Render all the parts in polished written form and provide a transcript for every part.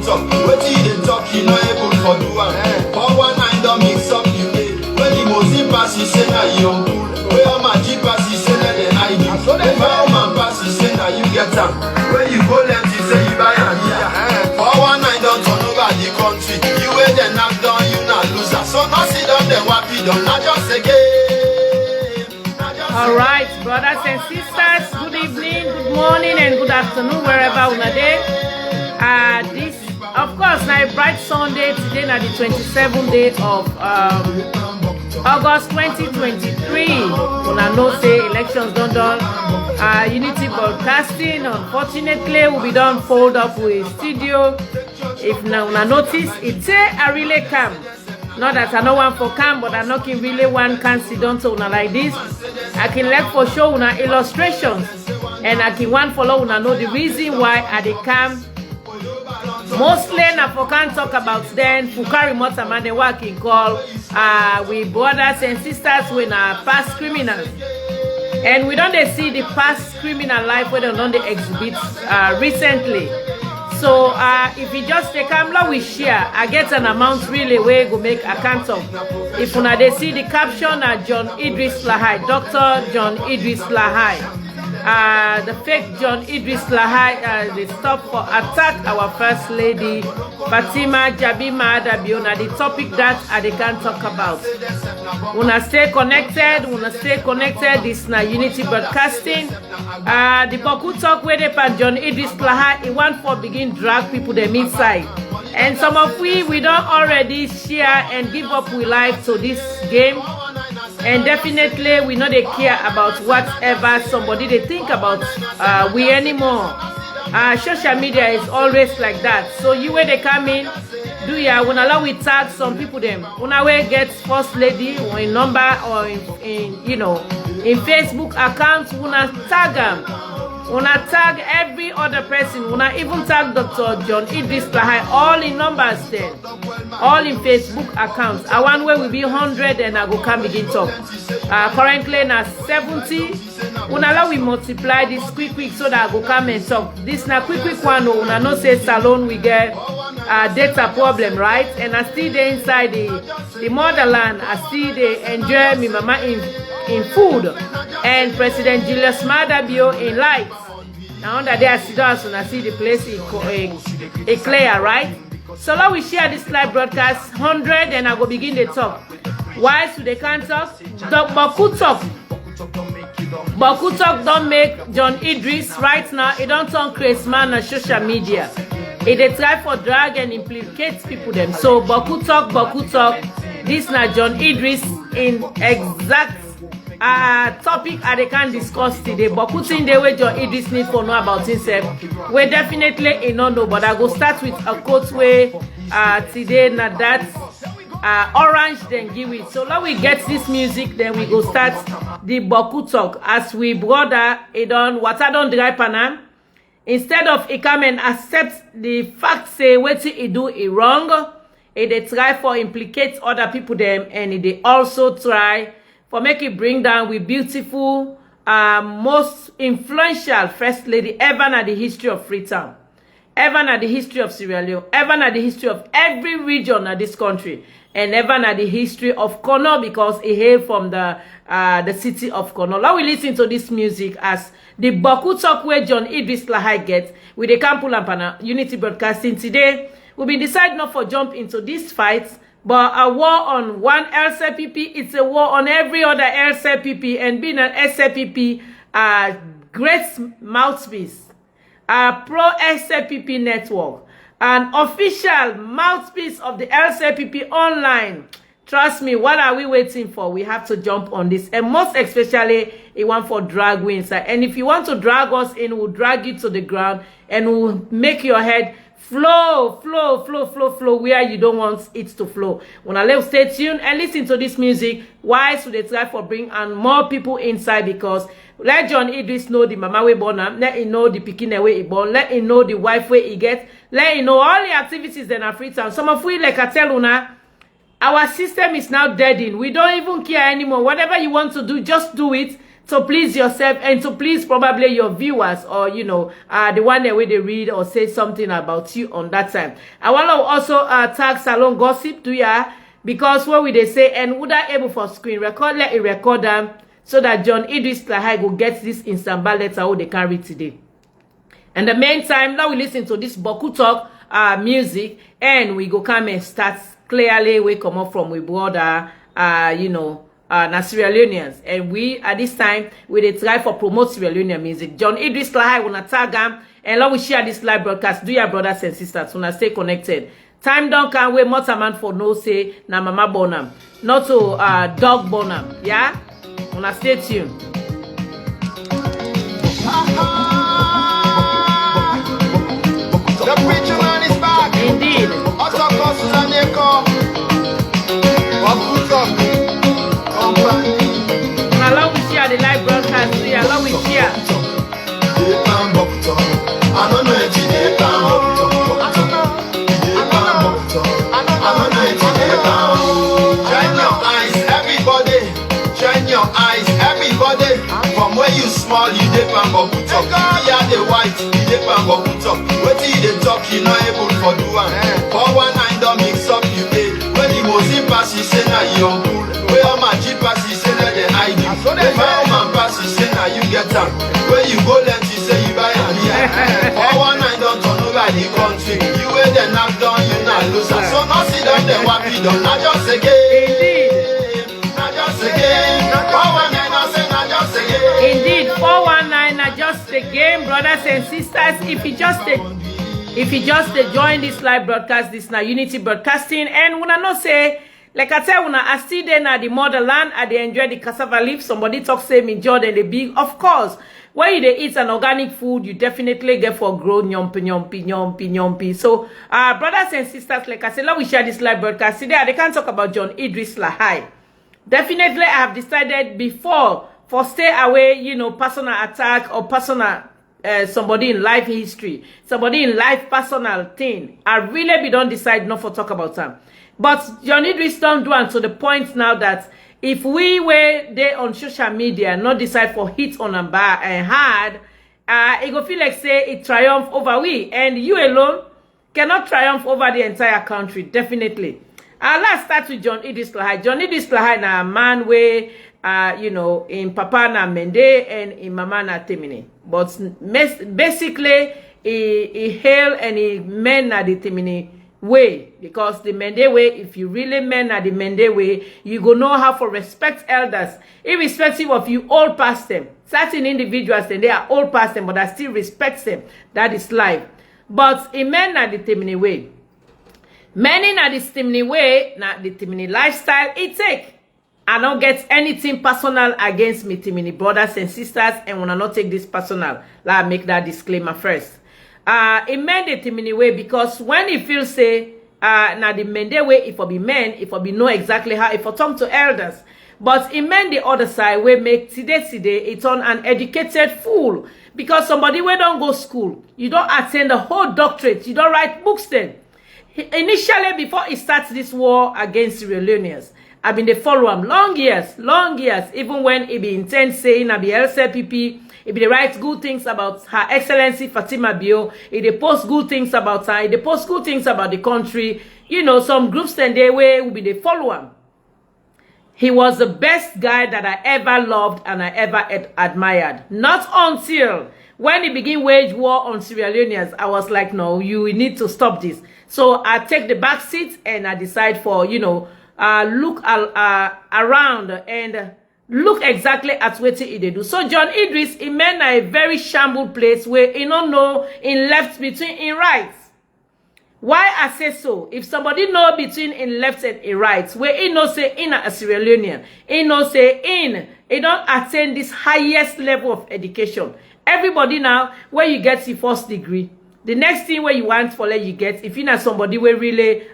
up. What you talk, you know able for do one. For one night don't mix up you pay. When the most pass you say that you on cool. Where all my G pass you say that they hide you. So then my man pass you say that you get them. Where you go left you say you buy and here. For one night don't turn over the country. You wait then knock down you not loser. So now sit down then wappy down. Not just again. All right, brothers and sisters, good evening, good morning, and good afternoon, wherever you are. This, of course, now a bright Sunday today, now the 27th day of August 2023. When I know say elections done. Unity Broadcasting, unfortunately, will be done fold up with studio. If now I notice, it's a really calm. Not that I know one for camp, but I'm not really one can sit down to una like this. I can let for show una illustrations, and I can one follow una know the reason why I the camp. Mostly na for can talk about then Fukari Motaman the work in call we brothers and sisters when past criminals. And we don't see the past criminal life where they don't they exhibit recently. So if you just take camera we share, I get an amount really where go make account of. If una they see the caption John Idriss Lahai, Dr. John Idriss Lahai. The fake John Idriss Lahai they stop for attack our first lady Fatima Maada the topic that they can't talk about. Wanna stay connected, this na Unity Broadcasting. The Boku talk where they pan John Idriss Lahai, he want for begin drag people them inside. And some of we don't already share and give up we life to this game. And definitely we know they care about whatever somebody they think about we anymore. Social media is always like that. So you where they come in, do ya when allow we tag some people them. When I get first lady or in number or in you know in Facebook accounts, wanna tag them. Wanna tag every other person, wanna even tag Dr. John Idriss Lahai, all in numbers then. All in Facebook accounts. I one way will be 100 and I go come begin talk. Currently na 70. Una allow we multiply this quick so that I go come and talk. This na quick one. Una no say salon we get data problem, right? And I still there inside the motherland. I still they enjoy me mama in food and President Julius Maada in lights. Now under there I sit down and I see the place a clear, right? So now we share this live broadcast 100 and I go begin the talk. Why should they can't talk? Boku talk don't make John Idriss right now. It don't turn crazy man on social media. They try for drag and implicate people them. So Boku talk. This now John Idriss in exact topic they can discuss today. But putting the way John Idriss need for know about himself, we definitely in no know. But I go start with a quote where today na that orange then give it. So now we get this music, then we go start the Boku talk as we brother it on what I don't dry panam. Instead of it come and accept the fact say what he do it wrong, they try for implicate other people them and they also try for make it bring down with beautiful, most influential first lady ever in the history of Freetown, ever in the history of Sierra Leone, ever in the history of every region of this country, and ever in the history of Kono because it hail from the city of Kono. Now we listen to this music as the Boku talk where John Idriss Lahai get with the Kampul and Unity Broadcasting today. We be decide not for jump into this fight. But a war on one LCPP, it's a war on every other LCPP, and being an LCPP, great mouthpiece, pro LCPP network, an official mouthpiece of the LCPP online. Trust me, what are we waiting for? We have to jump on this, and most especially, it want for drag wins. And if you want to drag us in, we'll drag you to the ground, and we'll make your head flow where you don't want it to flow. When I let stay tuned and listen to this music, why should they try for bring and more people inside? Because let John Idriss know the mama we born am, let him know the pikin way he born, let him know the wife way he get, let him know all the activities that are free time. Some of we like I tell una, our system is now dead in. We don't even care anymore. Whatever you want to do, just do it. to please yourself and to please probably your viewers, or you know, the one that way they read or say something about you on that time. I want to also tag Salon Gossip to ya, because what will they say, and would I able for screen record, let it record them, so that John Idriss Lahai will get this instant ballot how they can read today. In the meantime, now we listen to this Boku Talk music, and we go come and start clearly. We come up from we border, you know, Sierra Leoneans, and we at this time we dey try for promote Sierra Leonean music. John Idriss Lahai wanna tag him, and now we share this live broadcast. Do your brothers and sisters wanna stay connected. Time don't can wait more time for no say na mama bonam, not to dog bonam. Yeah, wanna stay tuned. The preacher man is back. Indeed. Allow we share the live broadcast. Allow we share. Shine your eyes, everybody. Shine your eyes, everybody. From where you small, you dip and bubble top. Yeah, the white, you dip and bubble top. What you talk, you not able for do one. 419 don't mix up, you pay. When the most pass, you say now you on cool. Where all my G pass, you say now the ID. If my man pass, you say now you get them. Where you go, let you say you buy and yeah. 419 don't turn over the country. You wait the knock down, you not lose. So now see them, they want me done. Not just again. Not just again. 419 don't say not just again. Indeed, 419 are just a game, brothers and sisters. If you just join this live broadcast, this now Unity Broadcasting, and when I not say, like I said, when I still there now the motherland, I they enjoy the cassava leaf. Somebody talk say me Jordan the big, of course. When you eat an organic food, you definitely get for grown yompi. So, brothers and sisters, like I said, let we share this live broadcast today. They can't talk about John Idriss Lahai. Definitely, I have decided before for stay away, you know, personal attack or personal somebody in life history, somebody in life personal thing. I really don't decide not for talk about them. But John Idriss don't do it to the point now that if we were there on social media, not decide for hit on and bar and hard, it go feel like say it triumph over we, and you alone cannot triumph over the entire country. Definitely. Let's start with John Idriss Lahai. John Idriss Lahai na a man where you know, in Papa na Mende and in Mama na Temine. But basically, he hail and he men na the Temine way, because the Mende way, if you really men at the Mende way, you go know how to respect elders, irrespective of you all past them. Certain individuals, then they are all past them, but I still respect them. That is life. But in men at the Temine way, many na the Temine way, na the Temine lifestyle, it take. I don't get anything personal against me, Temine brothers and sisters, and when I not take this personal, let me make that disclaimer first. It meant the Temine way, because when it feels say now the Mende way, if I be men, if I be know exactly how, if I talk to elders, but it meant the other side we make today it's on an educated fool, because somebody we don't go school, you don't attend the whole doctorate, you don't write books then. Initially, before it starts this war against sierraleoneans, I've been the follow him long years, even when it be intense saying I be LCPP. If they write good things about Her Excellency Fatima Bio, if they post good things about her, if they post good things about the country, you know, some groups and they will be the follower. He was the best guy that I ever loved and I ever admired. Not until when he began wage war on Sierraleoneans, I was like, no, you need to stop this. So I take the back seat and I decide for, you know, look around and look exactly at what they do. So John Idriss, he meant a very shambled place where he don't know in left between in right. Why I say so? If somebody know between in left and in right, where he know say in a Sierra Leonean, he know say he don't attain this highest level of education. Everybody now, where you get the first degree, the next thing where you want for let you get, if you know somebody where really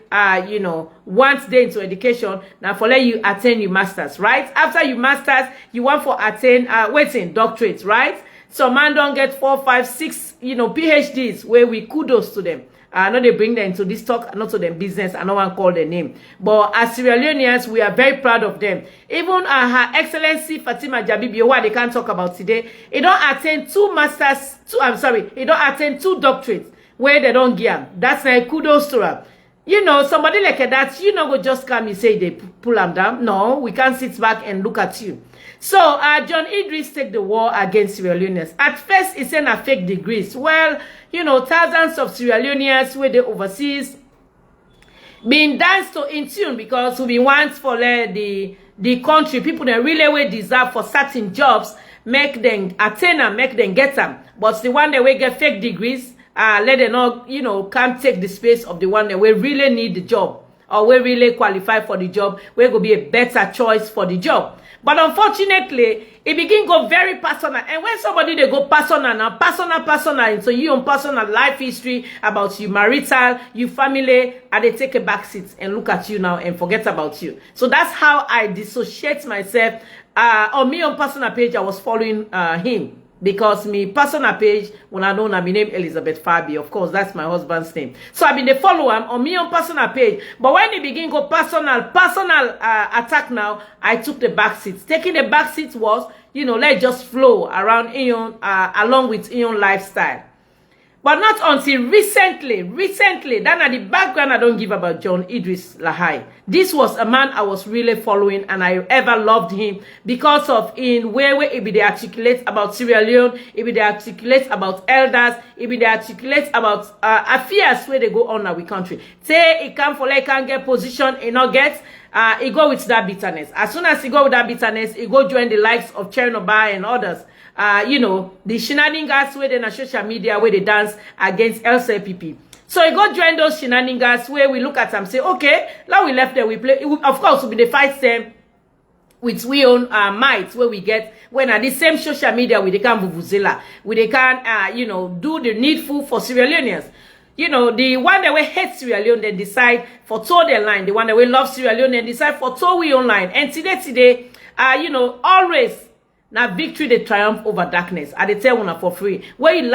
you know wants day into education, now for let you attain your masters, right? After your masters, you want for attain waiting doctorates, right? So man don't get 4, 5, 6 you know PhDs where we kudos to them. I know they bring them into this talk, not to them business. I no one call their name. But as Sierra Leoneans, we are very proud of them. Even Her Excellency Fatima Jabibio, what they can't talk about today, he don't attend he don't attend 2 doctorates where they don't give him. That's like kudos to her. You know, somebody like that, you know, go just come and say they pull them down. No, we can't sit back and look at you. So, John Idris take the war against Sierra Leoneans. At first, it's in a fake degrees. Well, you know, thousands of Sierra Leoneans where they overseas being danced to in tune because we want for the country, people that really deserve for certain jobs, make them attain them, make them get them. But the one that we get fake degrees, let them not, you know, can't take the space of the one that we really need the job or we really qualify for the job, we will be a better choice for the job. But unfortunately, it begin go very personal. And when somebody they go personal now, personal into you on personal life history about you marital, you family, and they take a back seat and look at you now and forget about you. So that's how I dissociate myself. On me on personal page, I was following him. Because me personal page, when I know my name Elizabeth Fabi, of course, that's my husband's name. So I've been the follow him on me on personal page. But when he begin go personal attack now, I took the back seat. Taking the back seat was, you know, let's just flow around Ion, along with Ion lifestyle. But not until recently, that at the background I don't give about John Idriss Lahai. This was a man I was really following and I ever loved him because of in where he be they articulate about Sierra Leone, he be they articulate about elders, he be they articulate about affairs where they go on our country. Say he come for like can't get position, he not get, he go with that bitterness. As soon as he go with that bitterness, he go join the likes of Chernobyl and others. You know, the shenanigans where they on social media where they dance against LCPP. So you go join those shenanigans where we look at them say, okay, now we left there, we play. Of course, we'll be the fight them with we own might where we get when at the same social media we they can vuvuzela, we they can you know, do the needful for Sierra Leoneans. You know, the one that we hate Sierra Leone, they decide for toe their line. The one that we love Sierra Leone, they decide for toe we online. And today, you know, always now victory they triumph over darkness. I they tell one for free. Where you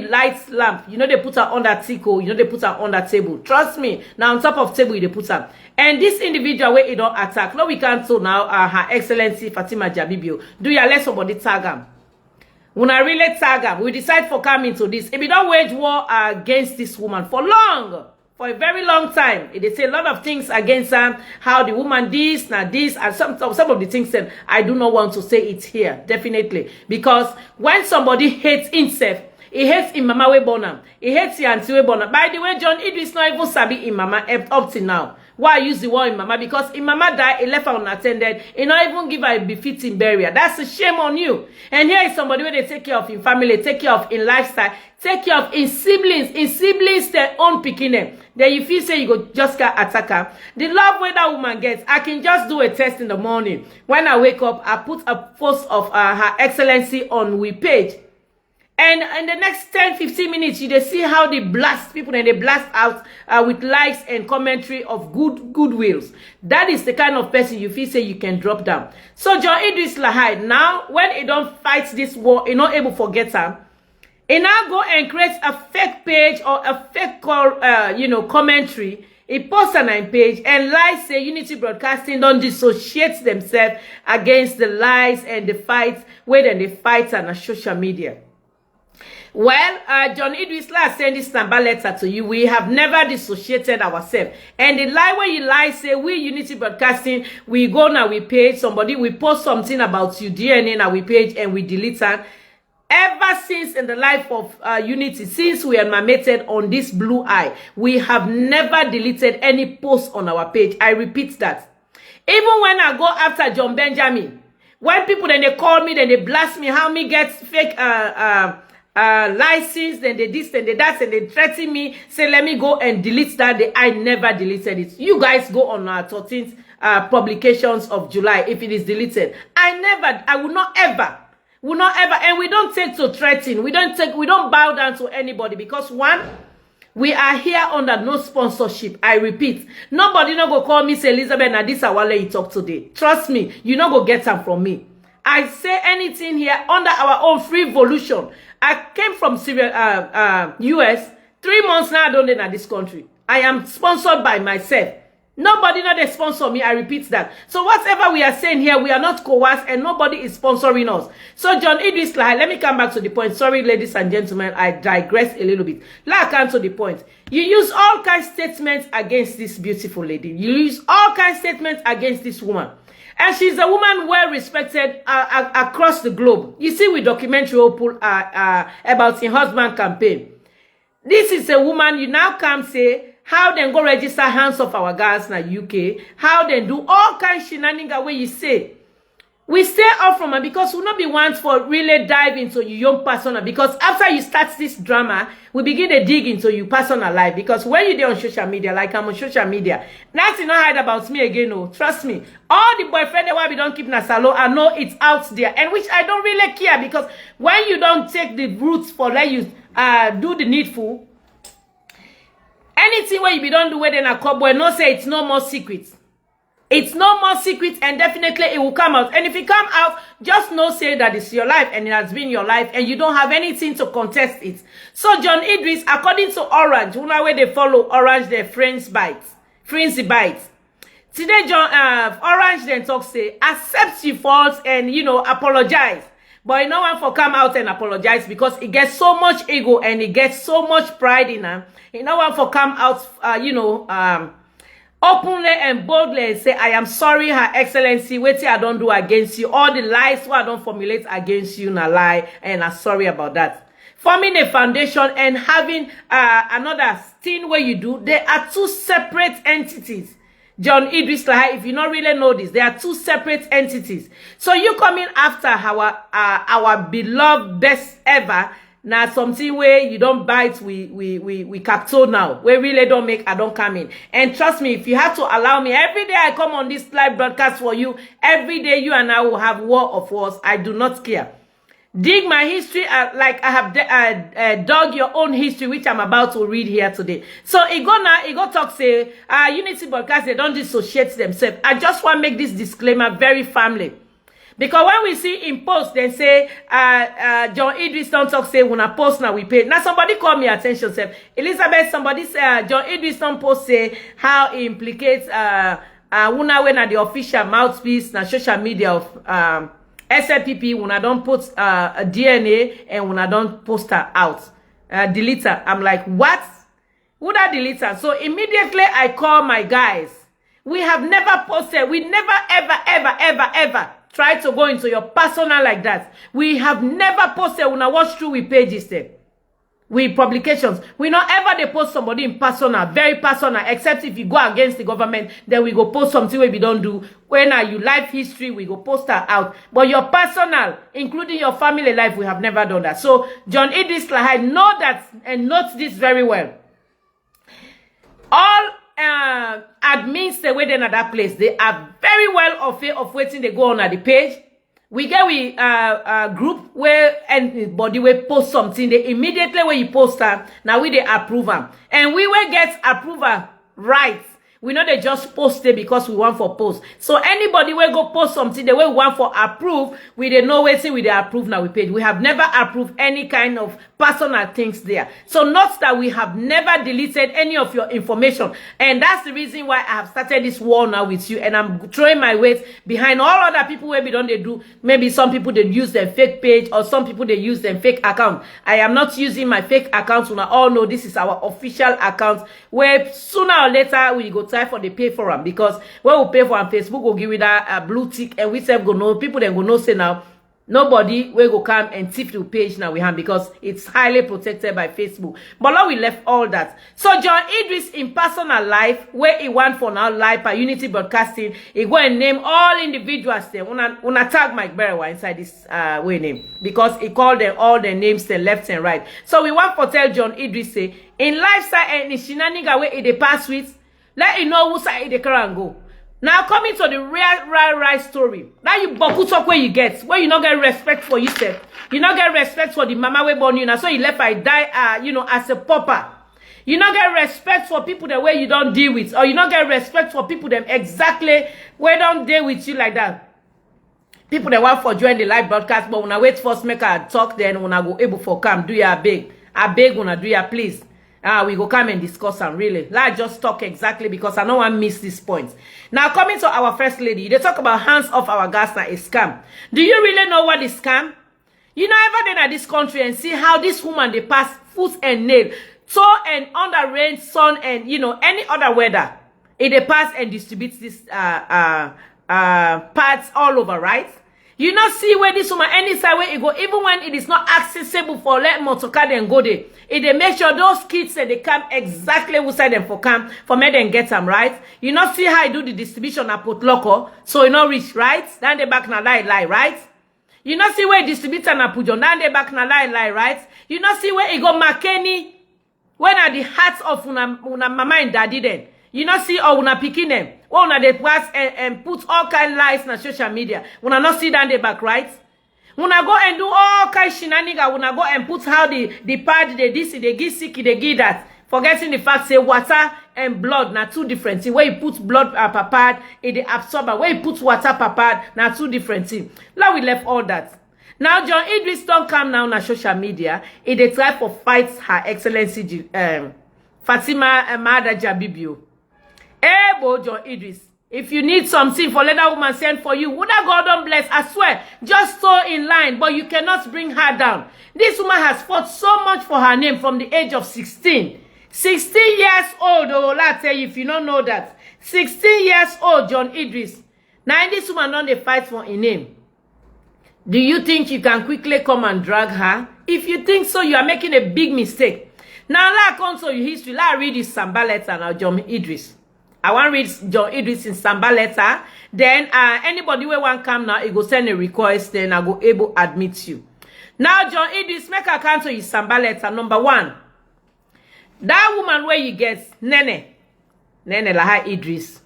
light lamp, you know they put her on that tico, you know they put her on that table. Trust me. Now on top of table they put her. And this individual where he don't attack. No, we can't so now Her Excellency Fatima Jabibio. Do you let somebody tag him? When I really tag him, we decide for coming to this. If we don't wage war against this woman for long. For a very long time, they say a lot of things against her, how the woman this, now this, and some of the things that I do not want to say it here, definitely. Because when somebody hates himself, he hates his mama we born him. He hates his auntie we born him. By the way, John Idris not even sabi his mama up till now. Why I use the word in mama? Because in mama died, he left her unattended. He not even give her a befitting burial. That's a shame on you. And here is somebody where they take care of in family, take care of in lifestyle, take care of in siblings their own picking. Then you feel say you go just get attacker. The love where that woman gets, I can just do a test in the morning. When I wake up, I put a post of Her Excellency on we page. And in the next 10-15 minutes, you see how they blast people and they blast out with likes and commentary of goodwills. That is the kind of person you feel say you can drop down. So John Idriss Lahai, now when he don't fight this war, he not able to forget him. He now go and create a fake page or a fake you know, commentary. He posts on a page and lies say Unity Broadcasting don't dissociate themselves against the lies and the fights where they fight on social media. Well, John Idris Lahai send this number letter to you. We have never dissociated ourselves. And the lie where you lie, say, we Unity Broadcasting, we go now, we page somebody, we post something about you, DNA now we page, and we delete it. Ever since in the life of Unity, since we are mated on this blue eye, we have never deleted any post on our page. I repeat that. Even when I go after John Benjamin, when people then they call me, then they blast me, how me get fake license, then they this, then they that, and they threaten me, say let me go and delete that. I never deleted it. You guys go on our 13th publications of July if it is deleted. I will not ever, and we don't take to threaten. We don't bow down to anybody because one, we are here under no sponsorship. I repeat, nobody no go call me say Elizabeth na this awale you talk today. Trust me, you no go get them from me. I say anything here under our own free evolution. I came from US 3 months now I don't live in this country. I am sponsored by myself. Nobody not they sponsor me. I repeat that. So whatever we are saying here, we are not coerced and nobody is sponsoring us. So John Idriss Lahai, let me come back to the point. Sorry, ladies and gentlemen, I digress a little bit. Let me come to the point. You use all kinds of statements against this beautiful lady. You use all kinds of statements against this woman. And she's a woman well respected across the globe. You see, we documentary about her husband campaign. This is a woman, you now come say, how then go register hands of our guys in the UK, how then do all kinds of shenanigans where you say. We stay off from her because we not be want for really dive into your young personal. Because after you start this drama, we begin to dig into your personal life. Because when you're there on social media, like I'm on social media, nothing not hide about me again, no. Trust me. All the boyfriend that why we don't keep Nasalo, I know it's out there. And which I don't really care because when you don't take the roots for let you do the needful, anything where you be don't do where then a cowboy no say it's no more secrets. It's no more secret and definitely it will come out. And if it come out, just know say that it's your life and it has been your life and you don't have anything to contest it. So John Idris, according to Orange, where they follow Orange, their Frenzy Bites. Today, Orange then talk say, accept your faults and, apologize. But you know one for come out and apologize because it gets so much ego and it gets so much pride in her. You know one for come out, openly and boldly and say, I am sorry, Her Excellency, what I don't do against you. All the lies what I don't formulate against you, na lie, and I'm sorry about that. Forming a foundation and having another thing where you do, they are two separate entities. John Idriss Lahai, if you don't really know this, they are two separate entities. So you coming after our beloved best ever, now something where you don't bite, we capture now. We really don't make, I don't come in. And trust me, if you have to allow me, every day I come on this live broadcast for you, every day you and I will have war of wars. I do not care. Dig my history like I have dug your own history, which I'm about to read here today. So it go talk say, Unity Broadcast, they don't dissociate themselves. I just want to make this disclaimer very firmly. Because when we see in post, they say, John Idris don't talk, say, when I post now, we pay. Now, somebody call me attention, say, Elizabeth, somebody say, John Idris don't post, say, how it implicates, una when the official mouthpiece, na social media of, SLPP, when I don't put, a DNA, and when I don't post her out, delete her. I'm like, what? Would I delete her? So immediately I call my guys. We have never posted, we never, ever try to go into your personal like that. We have never posted when I watch through with pages there. With publications. We not ever they post somebody in personal, very personal, except if you go against the government, then we go post something where we don't do. When are you life history, we go post her out. But your personal, including your family life, we have never done that. So John Idriss Lahai, know that and note this very well. All admins the way they're at that place, they are very well aware of waiting they go on at the page. We get group where anybody will post something, they immediately when you post that, now we they approve them. And we will get approval right. We know they just post it because we want for post. So anybody will go post something, they will want for approve, we they know waiting we they approve now we page. We have never approved any kind of personal things there. So not that we have never deleted any of your information. And that's the reason why I have started this war now with you. And I'm throwing my weight behind all other people where we don't they do. Maybe some people they use their fake page or some people they use their fake account. I am not using my fake account. We all know this is our official account where sooner or later we go try for the pay for them, because when we pay for them, Facebook will give you that blue tick and we self go know people then go know say now nobody will go come and tip the page now we have because it's highly protected by Facebook. But now we left all that. So John Idris in personal life, where he want for now live by Unity Broadcasting, he go and name all individuals there. Una tag Mike Berewa inside this way name because he called them all their names the left and right. So we want to tell John Idris say in lifestyle and in shenanigan way they pass with, let you know who side they can go. Now coming to the real story. Now you boku talk where you get, where you not get respect for yourself. You not get respect for the mama we born you. Now so you left I die as a pauper. You not get respect for people the way you don't deal with, or you not get respect for people them exactly where don't deal with you like that. People that want for join the live broadcast, but when I wait first make a talk, then when I go able for come, do ya beg. I beg when I do ya please. We go come and discuss am really. Let's just talk exactly because I don't want to miss this point. Now, coming to our first lady, they talk about hands off our gas na a scam. Do you really know what is scam? You know, ever been at this country and see how this woman they pass foot and nail, toe and under rain, sun, and you know any other weather, they pass and distributes this parts all over, right? You not see where this woman any side where it go, even when it is not accessible for let motorcar then go there. It they make sure those kids say they come exactly outside them for camp for me then get them, right? You not see how I do the distribution at put local, so you not reach, right? Then they back na lie, right? You not see where distributor na put on, then they back na lie, right? You not see where it go McKenny, when are the hearts of una mama and daddy then? You not see or una picking them. Or una they pass and put all kind lies on social media. Una not see down the back, right? Una go and do all kind shenanigans. Una go and put how the pad, the this, they give sick, they give that. Forgetting the fact say water and blood na two different things. Where you put blood per pad, it the absorber. Where you put water per pad, na two different things. Now we left all that. Now John Idris don't come now on social media. They try for fight Her Excellency Fatima Maada Jabibio. Bo John Idris, if you need something for let that woman send for you, would that God don't bless? I swear, just so in line, but you cannot bring her down. This woman has fought so much for her name from the age of 16. 16 years old, oh, let's tell you if you don't know that. 16 years old, John Idris. Now this woman don't they fight for a name. Do you think you can quickly come and drag her? If you think so, you are making a big mistake. Now, let's come to your history. Let's read this Samba letter now, John Idris. I want to read John Idris in Samba letter. Then anybody who want come now, it go send a request. Then I go able admit you. Now John Idris, make a count to his Samba letter. Number 1. That woman where you get Nene Lahai Idris.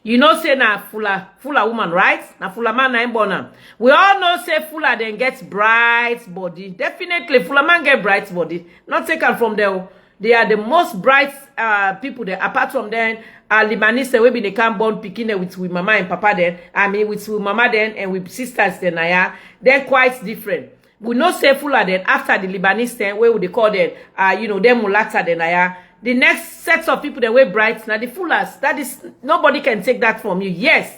You know say na fuller woman, right? Na fuller man na born. We all know say fuller then gets bright body. Definitely fuller man get bright body. Not taken from there. They are the most bright people there. Apart from them, Libanese we be they can born picking with mama and papa then. I mean with mama then and with sisters then. They're quite different. We know say fuller then after the Libanese then where would they call them? You know them mulata then. The next set of people that wear bright now the fullers. That is nobody can take that from you. Yes.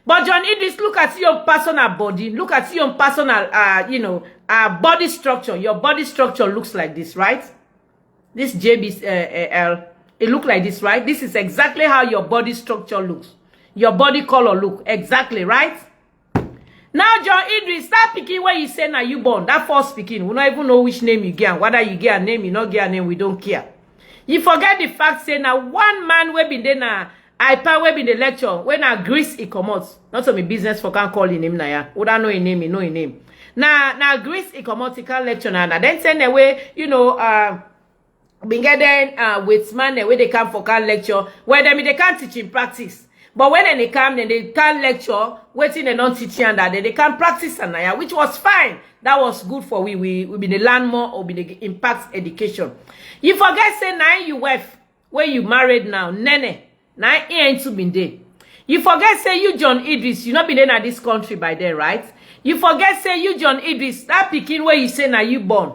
But John Idris, look at your personal body. Look at your personal body structure. Your body structure looks like this, right? This JBL, it look like this, right? This is exactly how your body structure looks. Your body color look. Exactly, right? Now, John Idris, start picking where you say now you born. That first picking. We don't even know which name you get. Whether you get a name, you not get a name, we don't care. You forget the fact say now one man we been there na iPad we been the lecture when Idris he comes. Not so me business for can call him na ya. Would I know his name? He know his name. Now Idris he comes he can lecture na. Then send away been getting with man where they come for can lecture where they can't teach in practice. But when they come, then they can lecture, waiting and not teaching and that they can practice and which was fine. That was good for we be the learn more or be the impact education. You forget say now you wife where you married now, Nene. Now he ain't too been there. You forget say you John Idris, you not been in this country by then, right? You forget say you John Idris, that picking where you say now you born.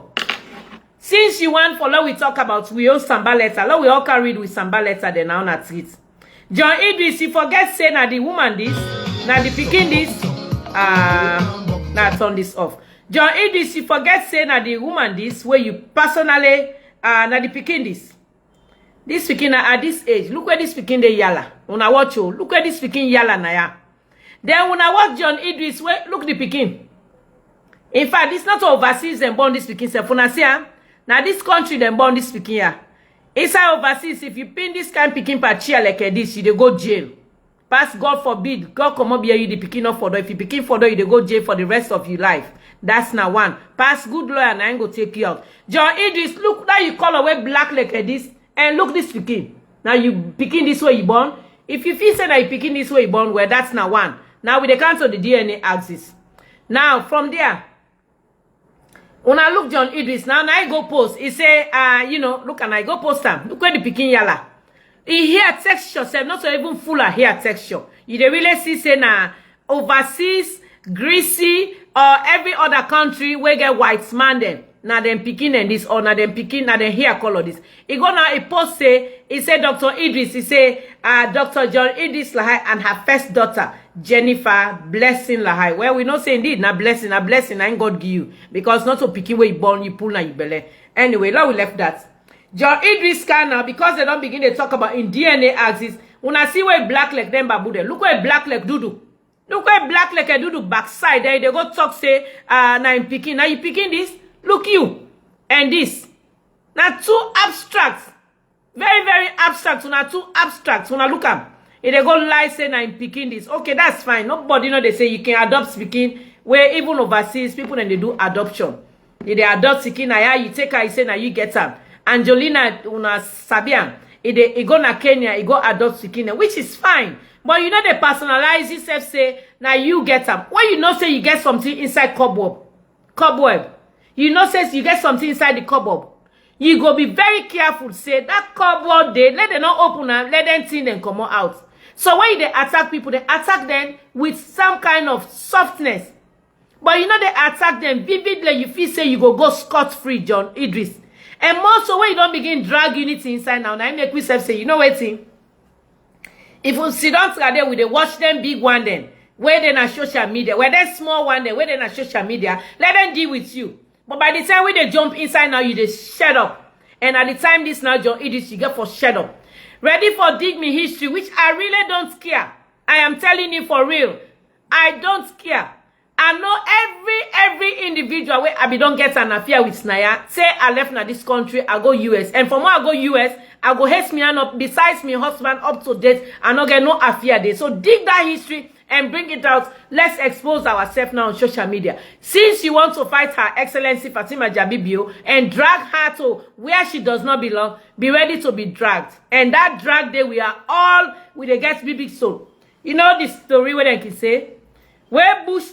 Since you want for law we talk about we own Samba letter, law we all can read with Samba letter then now at it. John Idris, you forget say na the woman this, na the picking this, now turn this off. John Idris, you forget say na the woman this, where you personally, na the picking this. This picking at this age, look where this picking the yala. When I watch you, look where this picking yala na ya. Then when I watch John Idris, where look the picking. In fact, this not overseas and born this picking. Now this country then born this picking here. Inside overseas, if you pin this kind picking per chair like this, you they go jail. Pass God forbid, God come up here, you the picking up for if you picking for you they go jail for the rest of your life. That's now one. Pass good lawyer and I ain't go take you out. John Idris, look now you call away black like this and look this picking. Now you picking this way you born. If you feel say that you picking this way you born, well that's now one. Now with the count of the DNA axis. Now from there. When I look John Idris, now I go post. He say, look and I go post them. Look where the picking yala. He hair texture, say not so even fuller hair texture. You dey really see say na overseas, greasy, or every other country where get white man then. na them picking and this, or na them picking, na them hair color this. He go now, he post say, he say Dr. Idris, he say Dr. John Idriss Lahai and her first daughter, Jennifer Blessing Lahai. Well, we know say indeed, na blessing, and God give you. Because not to picking where you born, you pull na you belly. Anyway, now we left that. John Idris can now, because they don't begin to talk about in DNA axis, when I see where black like them babu there, look where black like do. Look where black like I do backside there. They go talk say, now I'm picking. Now you picking this? Look you. And this. Now too abstract. Very, very abstract. Now too abstract. Now look at if they go lie say now I'm picking this. Okay, that's fine. Nobody know they say you can adopt speaking. Where even overseas people then they do adoption. If they adopt speaking, now you take her, you say now you get her. Angelina una Sabian. If they go na Kenya, you go adopt speaking, which is fine. But you know they personalize yourself, say, now you get them. When you know say you get something inside cobweb. You know say you get something inside the cobweb. You go be very careful, say that cobweb they let them not open and let them think and come out. So when they attack people, they attack them with some kind of softness. But you know they attack them vividly, you feel say you go scot-free, John Idris. And more so when you don't begin drag unity inside now I make myself say, you know what thing? If you sit down together with they watch them big one then, where they na social media, where they small one then, where they na social media, let them deal with you. But by the time when they jump inside now, you just shut up. And at the time this now, John Idris, you get for shut up. Ready for dig me history, which I really don't care. I am telling you for real. I don't care. I know every individual where I don't get an affair with Snaya. Say I left na this country, I go US. And from where I go US, I go hate me and up besides me husband up to date. I not get no affair there. So dig that history and bring it out. Let's expose ourselves now on social media. Since you want to fight Her Excellency Fatima Jabibio and drag her to where she does not belong, be ready to be dragged. And that drag day we are all with a get big soul. You know this story where they can say? Where bush,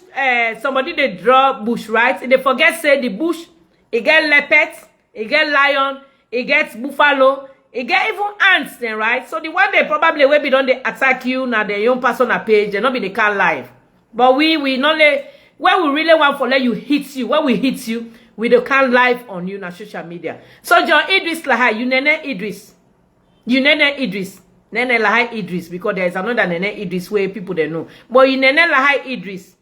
somebody they draw bush, right? And they forget say the bush, it get leopard, it get lion, it gets buffalo, it get even ants then, right? So the one they probably will be done they attack you, now the young person a page, they not be the car live. But we not let, where we really want for let you hit you, when we hit you, we do can live on you on social media. So John Idriss Lahai, you nene Idris. You nene Idris. Nene Lahai Idris, because there is another Nene Idris where people they know. But you Nene Lahai Idris.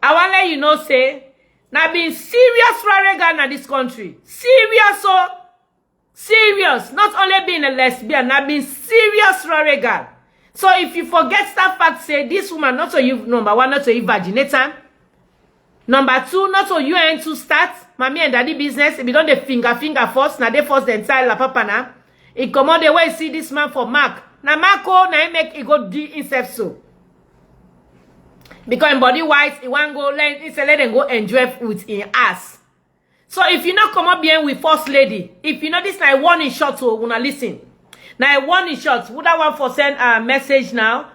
I want to let you know, say, now being serious rarega in this country. Serious, so serious. Not only being a lesbian, now being serious rarega. So if you forget that fact, say, this woman, not so you, number one, not so you vaginator. Number two, not so you ain't to start. Mommy and daddy business. If you don't the finger first, now they force the entire la papa now. It come on the way see this man for Mark. Now Marco now make it go do himself so. Because in body wise, he want go let them go enjoy with in ass. So if you not come up here with first lady, if you know this like one in short to wanna listen. Now one in short, would I want for send a message now?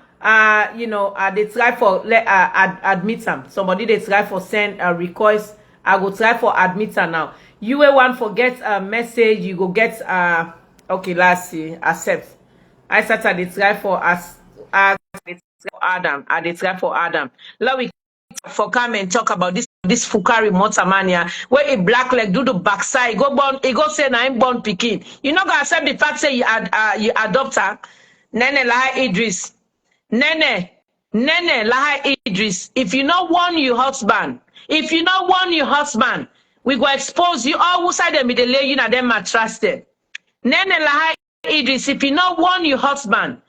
You know, they try for admit them. Somebody they try for send a request. I go try for admit her now. You will want forget a message, you go get okay, let's see, accept. I started the try for Adam. I did try for Adam. Let we for come and talk about this Fukari Motamania where a black leg do the backside go born he go say I'm born picking. You not gonna accept the fact say you adopt her. Nene Lahai Idris. Nene Lahai Idris. If you not want your husband, we go expose you all who side them with the lay you na them are trusted. Nene Lahai Idris, if you not want your husband,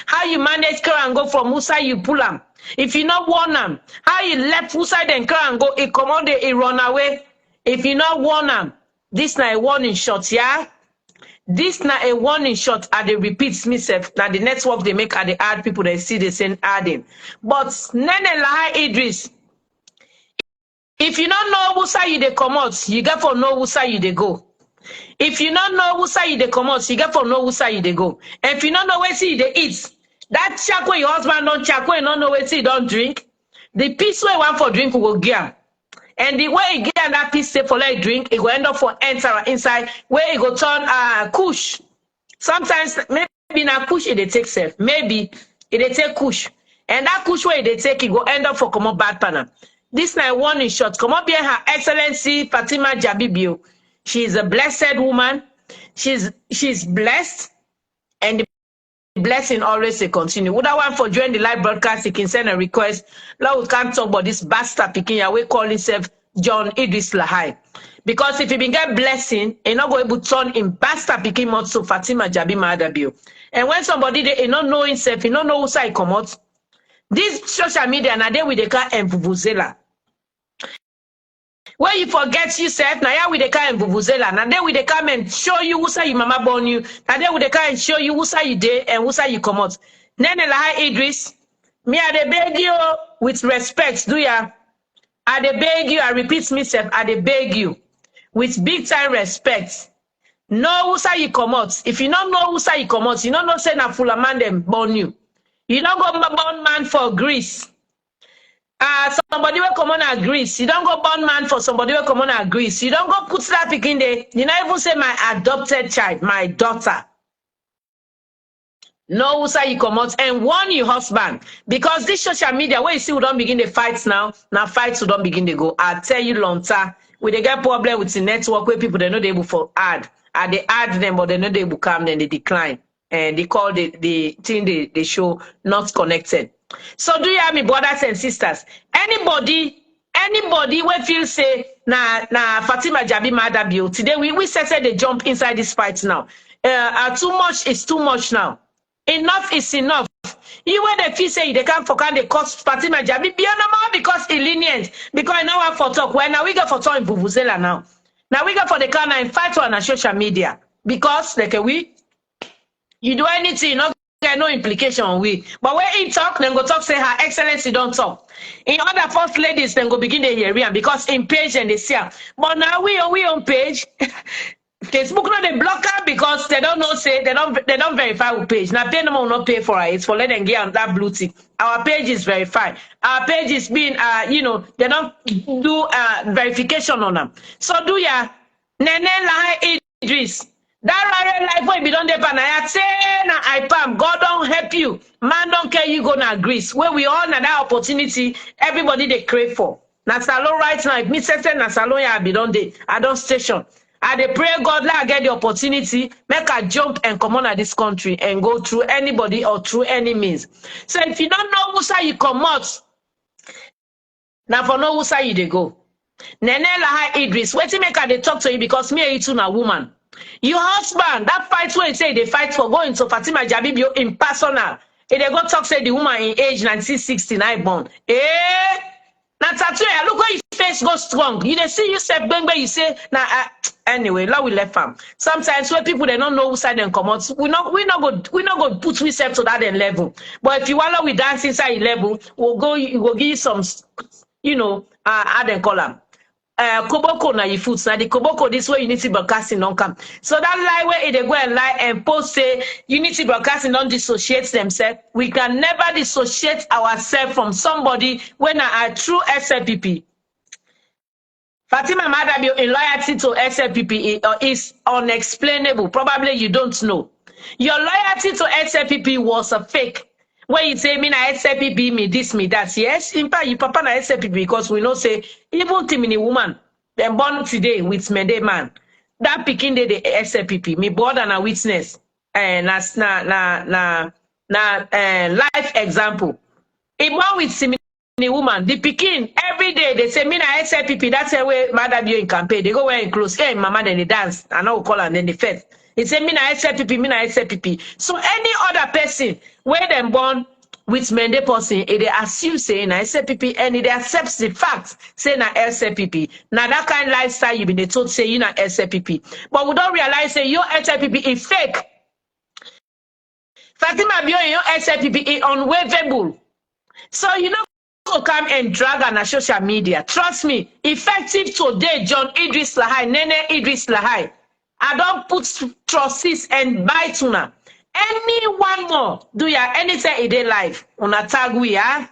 how you manage car and go from who side you pull them? If you not want them, how you left who side and car and go, it commode, it run away. If you not want them, this na a warning shot, yeah? This na a warning shot at the repeats myself. Now the network they make at the add people they see they send adding. But Nene Lahai Idris, if you don't know who side you they come out, you get for know who side you they go. If you don't know who side they come out, you get for know who side they go. And if you don't know where see they eat, that check where your husband don't check where you don't know where see don't drink, the piece where you want for drink will get. And the way you get that piece say for like drink, it will end up for enter inside where it go turn kush. Sometimes maybe na kush it they take self. Maybe it they take kush. And that kush where they take it go end up for come up bad panel. This night one in short. Come up here, Her Excellency Fatima Jabibio. She is a blessed woman. She's blessed, and the blessing always will continue. Would I want for join the live broadcast? You can send a request. Lord, we can't talk about this bastard picking your way, call himself John Idriss Lahai. Because if he been get blessing, he not go able to turn in bastard picking out so Fatima Jabi Maada. And when somebody they not know himself, he not know who side come out. This social media now they with the car and vuvuzela. When you forget yourself, now yeah with the car and vuvuzela. Now they with the come and show you who say you mama born you. Now they with the car and show you who say you day and who say you come out. Nene Lahai Idris, me I dey beg you with respect, do ya? I dey beg you, I repeat myself, I dey beg you with big time respect. Know who say you come out. If you don't know who say you come out, you don't know say na full man them born you. You don't go born man for Greece. Somebody will come on a Greece. You don't go born man for somebody will come on a Greece. You don't go put that in there. You not even say my adopted child, my daughter. No, who say you come out and warn your husband. Because this social media, where you see we don't begin the fights now fights we don't begin to go. I tell you long time, we they get problem with the network where people they know they able for add. And they add them, but they know they will come, then they decline. And they call the thing they show not connected. So do you have me brothers and sisters? Anybody will feel say na Fatima Jabi Maada Bio. Today we said they jump inside this fight now. Too much is too much now. Enough is enough. You when they feel say they can't forget the cost Fatima Jabi Bio no more because it's lenient. Because now I for talk. Well now we go for talk in Vuvuzela now. Now we go for the kind and fight on social media. Because like you do anything, you know, get no implication on we. But when he talk, then go talk, say Her Excellency don't talk. In other first ladies, then go begin the hearing because in page and they see. But now we on page. Facebook not they block her because they don't know say they don't verify with page. Now pay no more not pay for it. It's for let them get on that blue tick. Our page is verified. Our page is being you know, they don't do verification on them. So do ya Nene Lahai Idris. That right life when we don't depend I say na I pam God don't help you. Man don't care you go na Greece. Where we all na that opportunity everybody they crave for. Na salon right now. If me certain na salon ya be done day. I don't station. I dey pray God let I get the opportunity, make I jump and come on at this country and go through anybody or through any means. So if you don't know who say you come out, now for know who say you they go. Nene Lahai Idris, wait till make I they talk to you because me and you too na woman. Your husband, that fight where you say they fight for going to Fatima Jabibio in personal. If they go talk say the woman in age 1969 born. Now tattoo, look where your face go strong. You they see yourself bang you say anyway, now we left fam. Sometimes when people they don't know who side them come out, we not go put ourselves to that level. But if you want we dance inside level, we'll give you some you know add and column. Koboko na your foot. Now the Koboko this way Unity Broadcasting don't come. So that lie where they go and lie and post say Unity Broadcasting don't dissociate themselves. We can never dissociate ourselves from somebody when a true SLPP. Fatima Maada in loyalty to SLPP is unexplainable. Probably you don't know. Your loyalty to SLPP was a fake. When you say me na SLPP, me this, me that. Yes, in fact, you papa na SLPP because we know say even Timini woman, them born today with Mede man. That picking the SLPP, me born and a witness. And that's life example. If born with Timini woman, the picking every day they say me na SLPP. That's the way Maada Bio in campaign. They go wearing clothes. Hey, mama, then they dance. I know call and then they fed. He say me na SLPP, me na SLPP. So any other person where them born with Mende person, they assume say na SLPP and they accepts the fact say na SLPP. Now that kind of lifestyle you been told say you na SLPP. But we don't realize say your SLPP is fake. Fatima Bio your SLPP is unwaverable. So you know go come and drag on a social media. Trust me, effective today, John Idriss Lahai, Nene Idriss Lahai. I don't put trustees and buy tuna. Anyone more do ya anything in their life on a tag we are.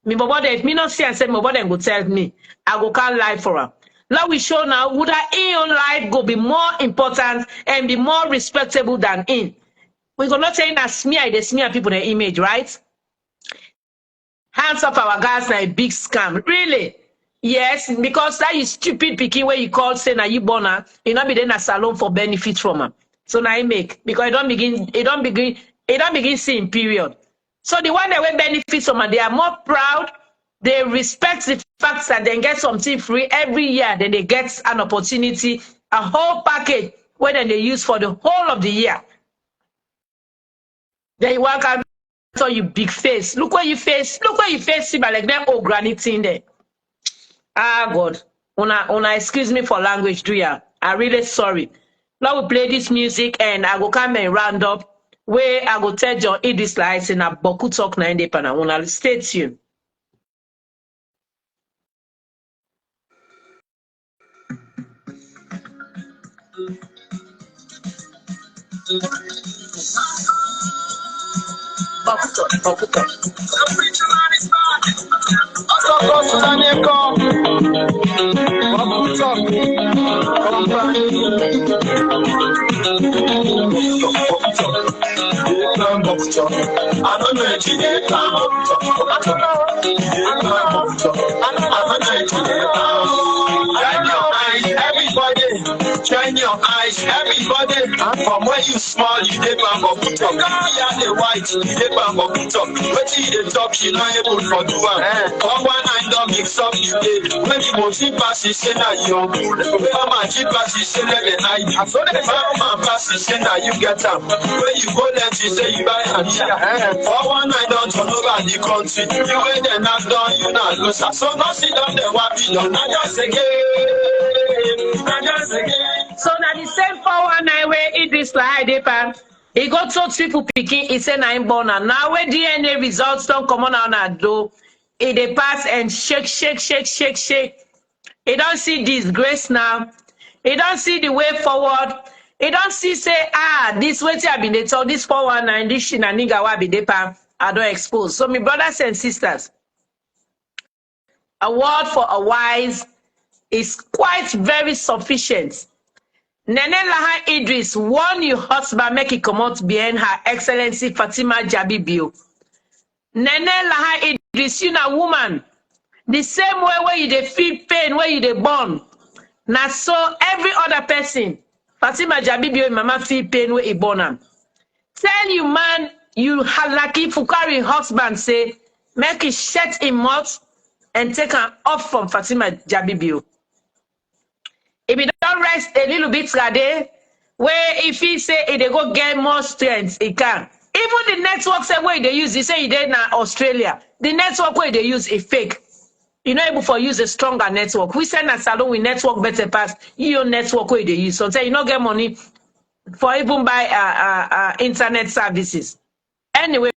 Me bobode if me not see and say my body go tell me I go call live for her. Now we show now would our in life go be more important and be more respectable than in. We go not saying that smear they smear people the image, right? Hands up our guys like a big scam. Really? Yes, because that is stupid picking where you call say na you born her, you not be then a salon for benefit from her. So now I make because it don't begin seeing period. So the one that will benefit from her, they are more proud, they respect the fact that they get something free every year, then they get an opportunity, a whole package where then they use for the whole of the year. Then you walk out on you big face. Look where you face, see by like that old granny thing there. Ah, God. Una excuse me for language, do ya? I'm really sorry. Now we play this music and I go come and round up where I go tell John Idris Lahai in a Boku talk na ende pana. Una stay tuned. Boku talk. Shine your eyes, everybody. From where you small, you dey bang of put up. Yeah, the white, you dey bang of put up. Wait till you dey talk, you not able for do am. All one eye don't mix up, you dey. When the most pass, you say that you on good. When how much pass, you say that the hide. So the man pass, you say that you get up. When you go let you say you buy and all one eye don't turn over the country. You wait the knock down, you not lose. So now sit down there, what be done? Not just again, not just again. So now the same 419 where Idris Lahai dey pan, he got so people picking, he say na him born am. Now where DNA results don't come on and do, it dey pass and shake. He don't see disgrace now. He don't see the way forward. He don't see say, this way I been dey talk, this 419, this shit na nigga wa be dey pan, I don't expose. So my brothers and sisters, a word for a wise is quite very sufficient. Nene Lahai Idris warn your husband make it come out behind Her Excellency Fatima Jabibio. Nene Lahai Idris, you na woman. The same way where you dey feel pain, where you dey born. Na so every other person, Fatima Jabibio mama feel pain where he born am. Tell you man, you halaki fukari husband say, make it shut him mouth and take him off from Fatima Jabibio. If he don't rest a little bit today, where if he say if they go get more strength, he can. Even the network say where they use, he say he did na Australia. The network where they use is fake. You're not able to use a stronger network. We send a salon with network better pass your network where they use. So say you don't get money for even buy internet services. Anyway,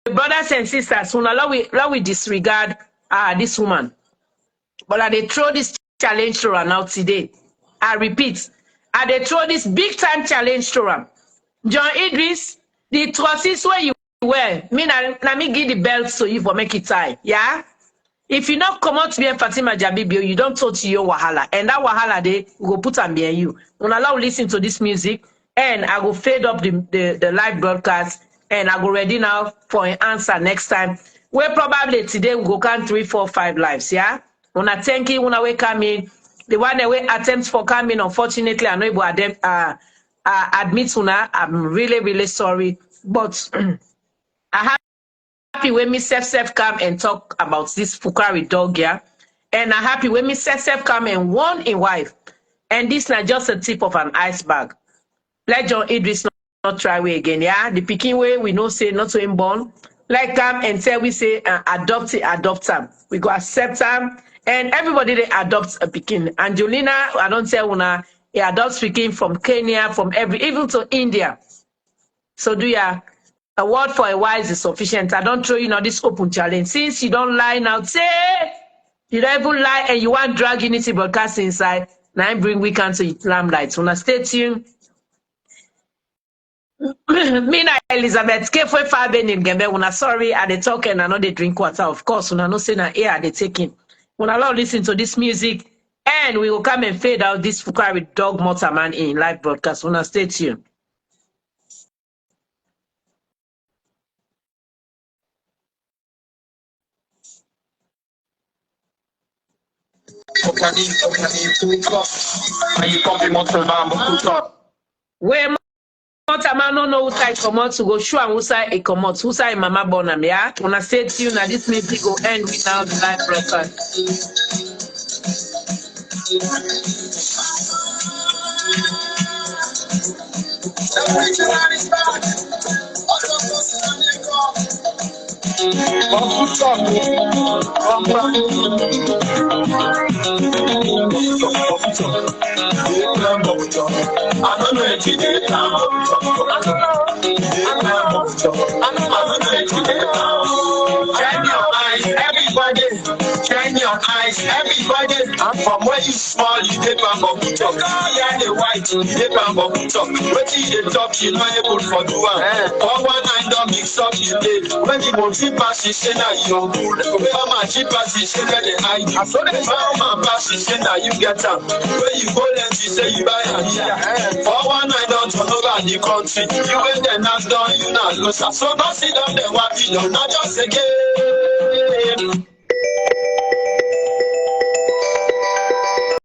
brothers and sisters, allow we disregard this woman. But I they throw this challenge to her now today. I repeat, I they throw this big time challenge to her. John Idris, the trousers where you wear, let me give the belt so you for make it tie. Yeah? If you not come out to be a Fatima Jabibio, you don't talk to your wahala. And that wahala they go put on behind you. When allow listen to this music, and I go fade up the live broadcast, and I go ready now for an answer next time. Where probably today we go count 3, 4, 5 lives, yeah? When I thank you, when I will come in, the one that will attempt for coming, unfortunately, I know able to admit una, I'm really sorry. But I happy when me self come and talk about this Fukari dog, yeah? And I happy when me self come and warn a wife. And this not just a tip of an iceberg. Let John Idris not try way again, yeah? The picking way we know say not to him born. Like come and say we say adopt them. We go accept them. And everybody they adopt a picking. Angelina, I don't tell una, he adopts picking from Kenya, from even to India. So do ya a word for a wise is sufficient. I don't throw you now this open challenge. Since you don't lie now, say you don't even lie and you want drag unity broadcast inside. Now I bring weekend to lamplight. Una stay tuned. Me na Elizabeth Kefwe Faben in Gembe. Una sorry, I they talk and I know they drink water. Of course, una no say na air they taking. Una allow listen to this music and we will come and fade out this Fukari dog motorman in live broadcast. Una stay tuned. Where Motama no know who side come out to go show and who side it come out. Who side Mama Bonam, yeah? When I say to you now, this meeting go end without the live broadcast. Shine your eyes, everybody. And from where you small, you dey bamboo talk. Yeah, the white, you dey bamboo talk. What you dey talk, you not able for do one. 419 don't mix up you dey. When you want to pass, you say now you're good. When how much you pass, you say that they hide. So the how much pass, you say now you get up. When you go there, you say you buy a here. 419 don't turn over the country. You went there, not done, you not lose. So don't sit down there, what you don't, not just again.